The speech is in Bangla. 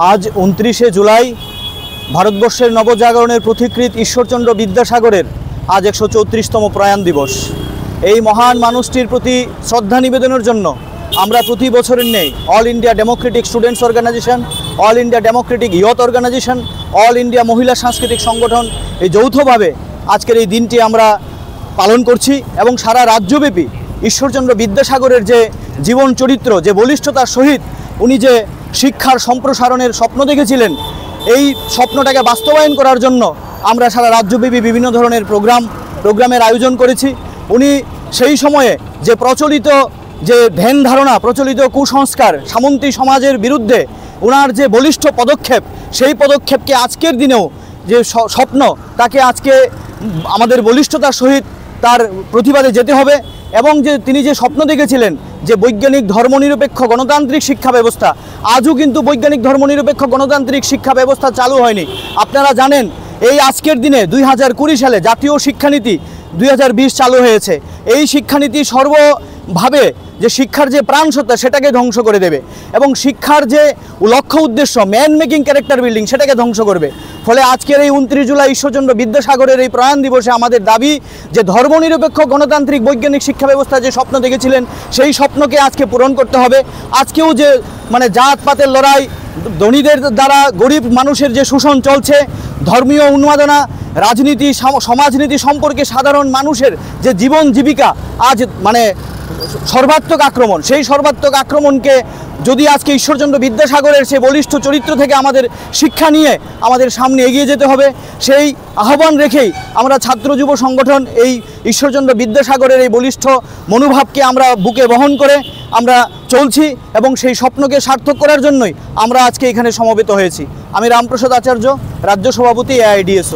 आज 29 जुलाई ভারতবর্ষের নবজাগরণের পথিকৃৎ ঈশ্বরচন্দ্র বিদ্যাসাগরের আজ 134তম প্রয়াণ দিবস। এই মহান মানুষটির প্রতি শ্রদ্ধা নিবেদনের জন্য আমরা প্রতি বছরের নেই all India democratic students organisation, all India democratic youth organisation, all India মহিলা সাংস্কৃতিক সংগঠন এই যৌথভাবে আজকের এই দিনটি আমরা পালন করছি এবং সারা রাজ্যব্যাপী ঈশ্বরচন্দ্র বিদ্যাসাগরের যে জীবন চরিত্র, যে বলিষ্ঠতার সহিত উনি যে শিক্ষার সম্প্রসারণের স্বপ্ন দেখেছিলেন, এই স্বপ্নটাকে বাস্তবায়ন করার জন্য আমরা সারা রাজ্যব্যাপী বিভিন্ন ধরনের প্রোগ্রামের আয়োজন করেছি। উনি সেই সময়ে যে প্রচলিত যে ধ্যান ধারণা, প্রচলিত কুসংস্কার, সামন্তী সমাজের বিরুদ্ধে ওনার যে বলিষ্ঠ পদক্ষেপ, সেই পদক্ষেপকে আজকের দিনেও যে স্বপ্ন তাকে আজকে আমাদের বলিষ্ঠতার সহিত তার প্রতিবাদে যেতে হবে। এবং যে তিনি যে স্বপ্ন দেখেছিলেন যে বৈজ্ঞানিক ধর্মনিরপেক্ষ গণতান্ত্রিক শিক্ষা ব্যবস্থা, আজও কিন্তু বৈজ্ঞানিক ধর্মনিরপেক্ষ গণতান্ত্রিক শিক্ষা ব্যবস্থা চালু হয়নি। আপনারা জানেন এই আজকের দিনে 2020 সালে জাতীয় শিক্ষানীতি 2020 চালু হয়েছে। এই শিক্ষানীতি সর্বভাবে যে শিক্ষার যে প্রাণসত্তা সেটাকে ধ্বংস করে দেবে এবং শিক্ষার যে লক্ষ্য উদ্দেশ্য ম্যান মেকিং ক্যারেক্টার বিল্ডিং সেটাকে ধ্বংস করবে। ফলে আজকের এই 29 জুলাই ঈশ্বরচন্দ্র বিদ্যাসাগরের এই প্রয়াণ দিবসে আমাদের দাবি যে ধর্মনিরপেক্ষ গণতান্ত্রিক বৈজ্ঞানিক শিক্ষা ব্যবস্থা যে স্বপ্ন দেখেছিলেন সেই স্বপ্নকে আজকে পূরণ করতে হবে। আজকেও যে জাতপাতের লড়াই, ধনীদের দ্বারা গরিব মানুষের যে শোষণ চলছে, ধর্মীয় উন্মাদনা, রাজনীতি, সমাজনীতি সম্পর্কে সাধারণ মানুষের যে জীবন জীবিকা আজ সর্বাত্মক আক্রমণ, সেই সর্বাত্মক আক্রমণকে যদি আজকে ঈশ্বরচন্দ্র বিদ্যাসাগরের সেই বলিষ্ঠ চরিত্র থেকে আমাদের শিক্ষা নিয়ে আমাদের সামনে এগিয়ে যেতে হবে, সেই আহ্বান রেখেই আমরা ছাত্র যুব সংগঠন এই ঈশ্বরচন্দ্র বিদ্যাসাগরের এই বলিষ্ঠ মনোভাবকে আমরা বুকে বহন করে আমরা চলছি এবং সেই স্বপ্নকে সার্থক করার জন্যই আমরা আজকে এখানে সমবেত হয়েছি। আমি রামপ্রসাদ আচার্য, রাজ্য সভাপতি AIDSO।